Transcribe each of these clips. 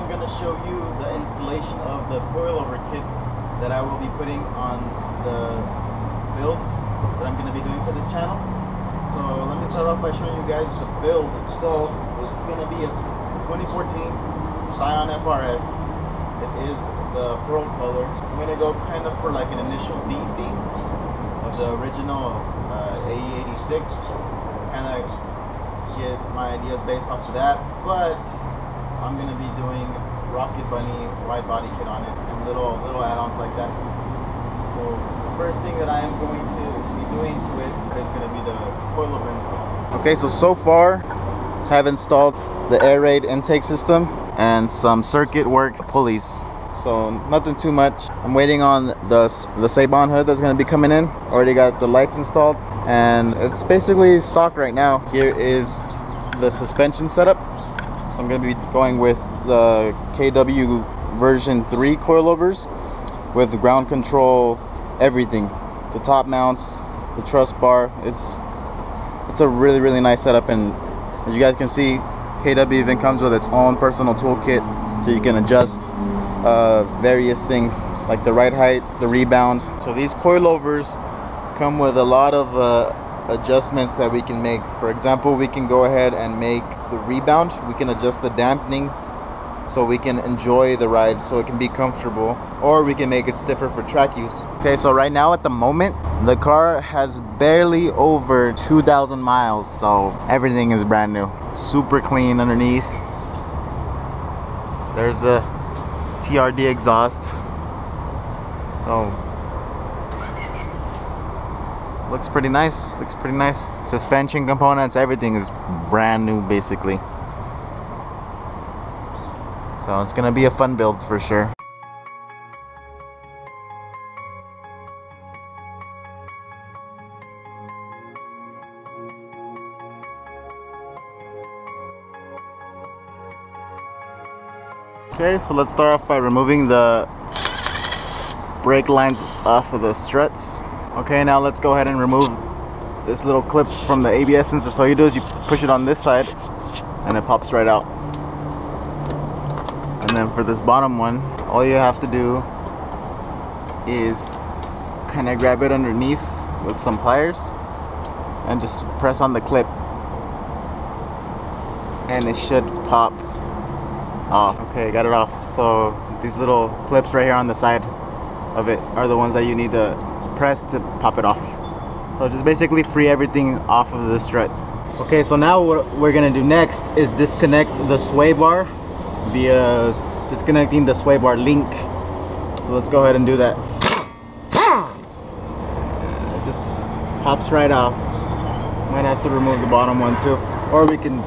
I'm going to show you the installation of the coilover kit that I will be putting on the build that I'm going to be doing for this channel. So let me start off by showing you guys the build itself. It's going to be a 2014 Scion FRS. It is the pearl color. I'm going to go kind of for like an initial D theme of the original AE86. Kind of get my ideas based off of that, but I'm going to be doing Rocket Bunny wide body kit on it and little add-ons like that. So the first thing that I am going to be doing to it is going to be the coilover install. Okay, so far have installed the air raid intake system and some circuit work pulleys. So nothing too much. I'm waiting on the Sabon hood that's going to be coming in. Already got the lights installed and it's basically stock right now. Here is the suspension setup. So I'm going to be going with the KW version 3 coilovers with ground control, everything. The top mounts, the truss bar. It's a really nice setup, and as you guys can see, KW even comes with its own personal toolkit, so you can adjust various things like the ride height, the rebound. So these coilovers come with a lot of adjustments that we can make. For example, we can go ahead and make the rebound. We can adjust the dampening so we can enjoy the ride, so it can be comfortable, or we can make it stiffer for track use. Okay, so right now at the moment the car has barely over 2,000 miles, so everything is brand new. Super clean underneath. There's the TRD exhaust. So looks pretty nice. Suspension components, everything is brand new basically. So it's gonna be a fun build for sure. Okay, so let's start off by removing the brake lines off of the struts. Okay, now let's go ahead and remove this little clip from the ABS sensor. So all you do is you push it on this side and it pops right out. And then for this bottom one, all you have to do is kind of grab it underneath with some pliers and just press on the clip and it should pop off. Okay, got it off. So these little clips right here on the side of it are the ones that you need to press to pop it off. So just basically free everything off of the strut. Okay, so now what we're gonna do next is disconnect the sway bar via disconnecting the sway bar link. So let's go ahead and do that. It just pops right off. Might have to remove the bottom one too, or we can.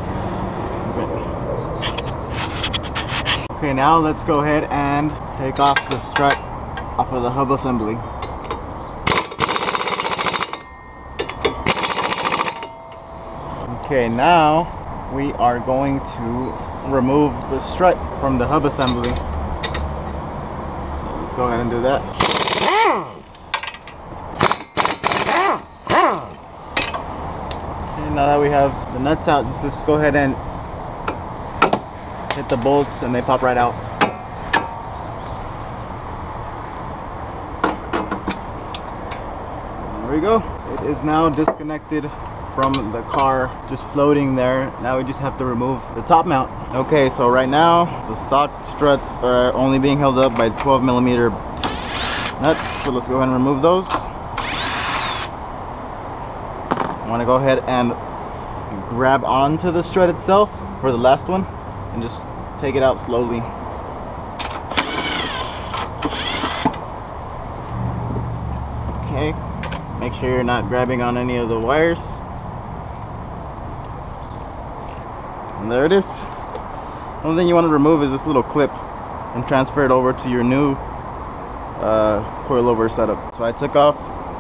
Okay, now let's go ahead and take off the strut off of the hub assembly. Okay, now we are going to remove the strut from the hub assembly. So let's go ahead and do that. Okay, now that we have the nuts out, just let's go ahead and hit the bolts and they pop right out. There we go. It is now disconnected from the car, just floating there. Now we just have to remove the top mount. Okay, so right now the stock struts are only being held up by 12mm nuts, so let's go ahead and remove those. I want to go ahead and grab onto the strut itself for the last one and just take it out slowly. Okay, make sure you're not grabbing on any of the wires. And there it is. The only thing you want to remove is this little clip and transfer it over to your new coilover setup. So I took off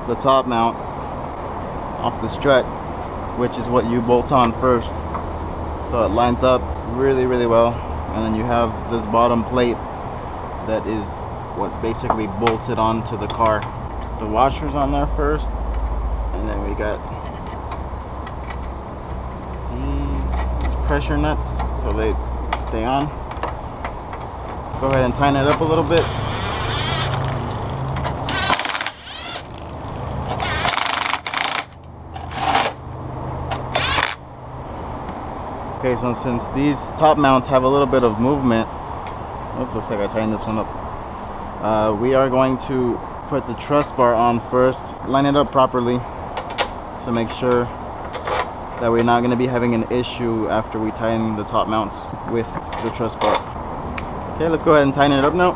the top mount off the strut, which is what you bolt on first, so it lines up really well. And then you have this bottom plate that is what basically bolts it onto the car. The washer's on there first, and then we got these pressure nuts so they stay on. Let's go ahead and tighten it up a little bit. Okay, so since these top mounts have a little bit of movement, oops, looks like I tightened this one up. We are going to put the truss bar on first, line it up properly to make sure that we're not going to be having an issue after we tighten the top mounts with the truss bar. Okay, let's go ahead and tighten it up now.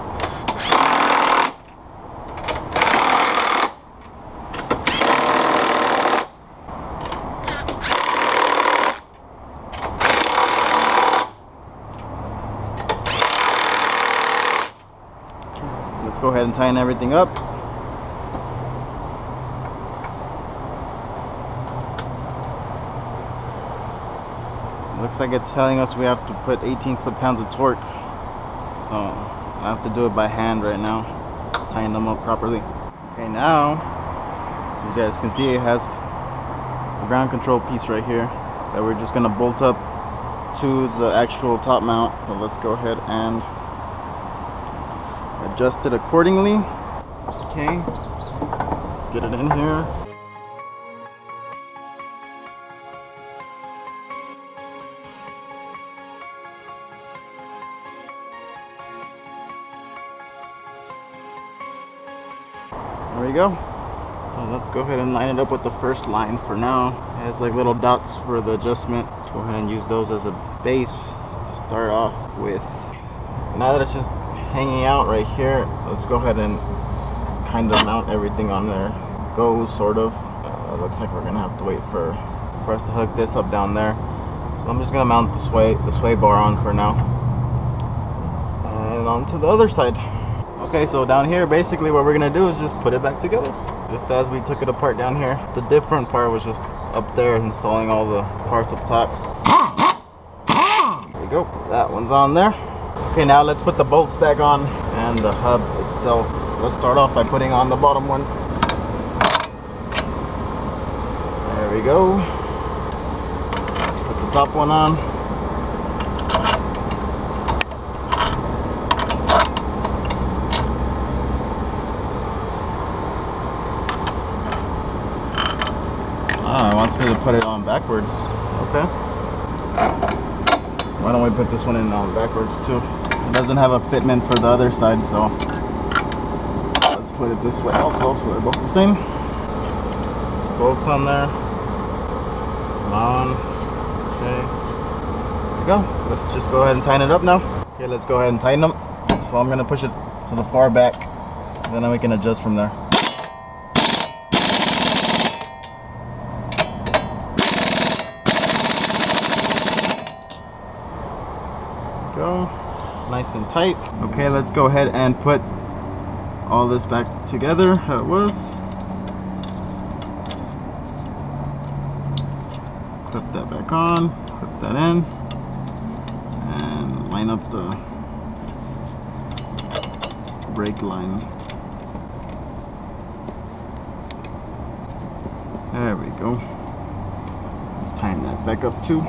Let's go ahead and tighten everything up. Looks like it's telling us we have to put 18 foot-pounds of torque. So I have to do it by hand right now. Tighten them up properly. Okay, now you guys can see it has a ground control piece right here that we're just gonna bolt up to the actual top mount. So let's go ahead and adjust it accordingly. Okay, let's get it in here. There we go. So let's go ahead and line it up with the first line for now. It has like little dots for the adjustment. Let's go ahead and use those as a base to start off with. Now that it's just hanging out right here, let's go ahead and kind of mount everything on there. Goes sort of. Looks like we're gonna have to wait for us to hook this up down there. So I'm just gonna mount the sway bar on for now, and on to the other side. Okay, so down here, basically what we're gonna do is just put it back together, just as we took it apart down here. The different part was just up there, installing all the parts up top. There we go. That one's on there. Okay, now let's put the bolts back on and the hub itself. Let's start off by putting on the bottom one. There we go. Let's put the top one on. Ah, it wants me to put it on backwards. Okay. Why don't we put this one in on backwards too? It doesn't have a fitment for the other side, so let's put it this way also, so they're both the same. Bolts on there. On. Okay. There we go. Let's just go ahead and tighten it up now. Okay, let's go ahead and tighten them. So I'm gonna push it to the far back, then we can adjust from there. Go. Nice and tight. Okay, let's go ahead and put all this back together how it was. Clip that back on, clip that in, and line up the brake line. There we go. Let's tighten that back up too.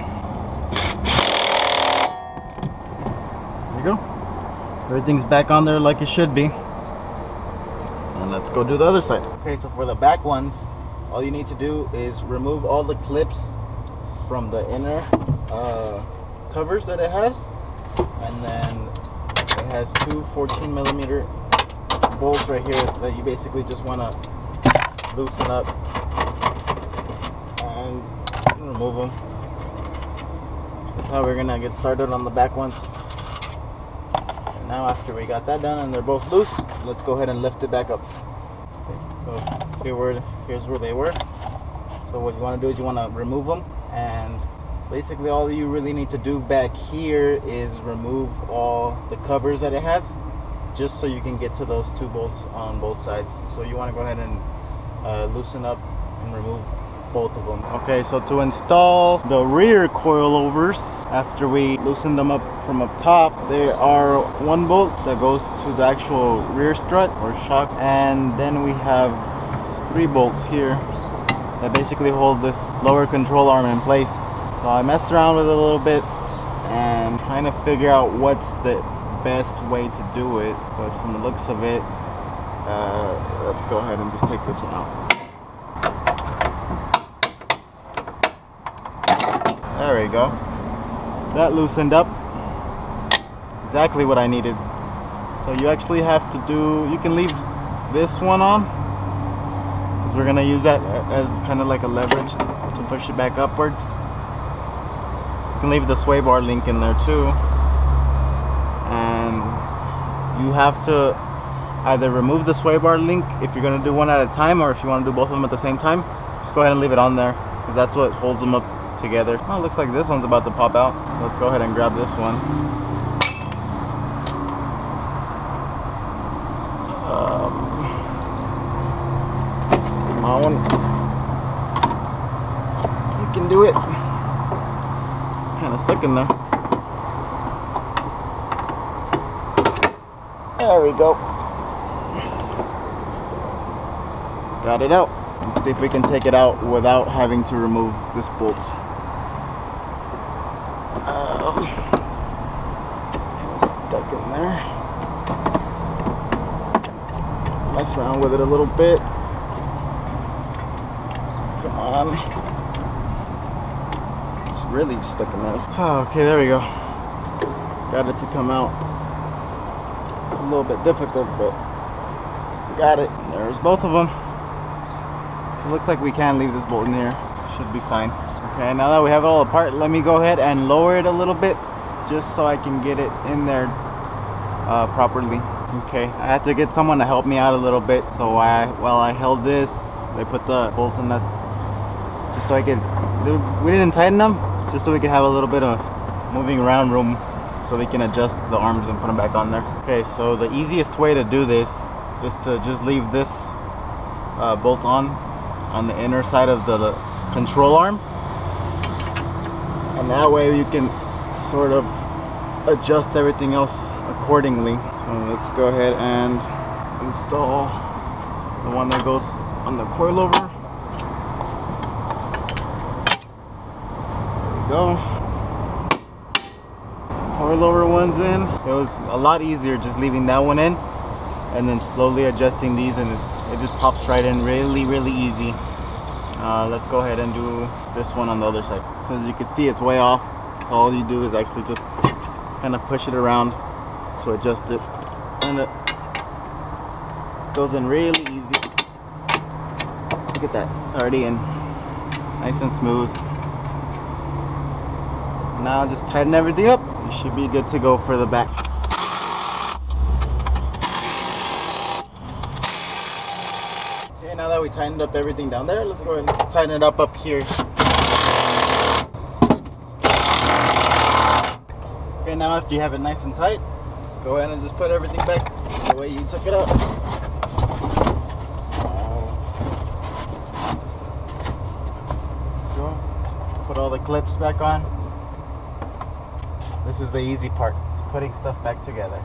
There you go. Everything's back on there like it should be. And let's go do the other side. Okay, so for the back ones, all you need to do is remove all the clips from the inner covers that it has, and then it has two 14mm bolts right here that you basically just want to loosen up and remove them. So that's how we're gonna get started on the back ones. And now after we got that done and they're both loose, let's go ahead and lift it back up. So here's where they were. So what you want to do is you want to remove them, and basically all you really need to do back here is remove all the covers that it has, just so you can get to those two bolts on both sides. So you want to go ahead and loosen up and remove both of them. Okay, so to install the rear coilovers, after we loosen them up from up top, there are one bolt that goes to the actual rear strut or shock, and then we have 3 bolts here that basically hold this lower control arm in place. So I messed around with it a little bit and trying to figure out what's the best way to do it, but from the looks of it, let's go ahead and just take this one out. There we go. That loosened up. Exactly what I needed. So you actually have to do, you can leave this one on, because we're going to use that as kind of like a leverage to push it back upwards. You can leave the sway bar link in there too. And you have to either remove the sway bar link if you're going to do one at a time, or if you want to do both of them at the same time, just go ahead and leave it on there, because that's what holds them up together. Oh, looks like this one's about to pop out. Let's go ahead and grab this one. Come on. You can do it. It's kind of stuck in there. There we go. Got it out. Let's see if we can take it out without having to remove this bolt. It's kind of stuck in there. Mess around with it a little bit. Come on. It's really stuck in there. Oh, okay, there we go. Got it to come out. It's a little bit difficult, but got it. There's both of them. It looks like we can leave this bolt in here. Should be fine. Okay, now that we have it all apart, let me go ahead and lower it a little bit, just so I can get it in there properly. Okay, I had to get someone to help me out a little bit, so while I held this, they put the bolts and nuts just so I could, we didn't tighten them, just so we could have a little bit of moving around room so we can adjust the arms and put them back on there. Okay, so the easiest way to do this is to just leave this bolt on the inner side of the control arm, and that way you can sort of adjust everything else accordingly. So let's go ahead and install the one that goes on the coilover. There we go. Coilover one's in. So it was a lot easier just leaving that one in and then slowly adjusting these, and it just pops right in really easy. Let's go ahead and do this one on the other side. So as you can see, it's way off, so all you do is actually just kind of push it around to adjust it, and it goes in really easy. Look at that, it's already in nice and smooth. Now just tighten everything up. You should be good to go for the back. Okay, now that we tightened up everything down there, let's go ahead and tighten it up here. Okay, now after you have it nice and tight, just go ahead and just put everything back the way you took it out. So, put all the clips back on. This is the easy part, it's putting stuff back together.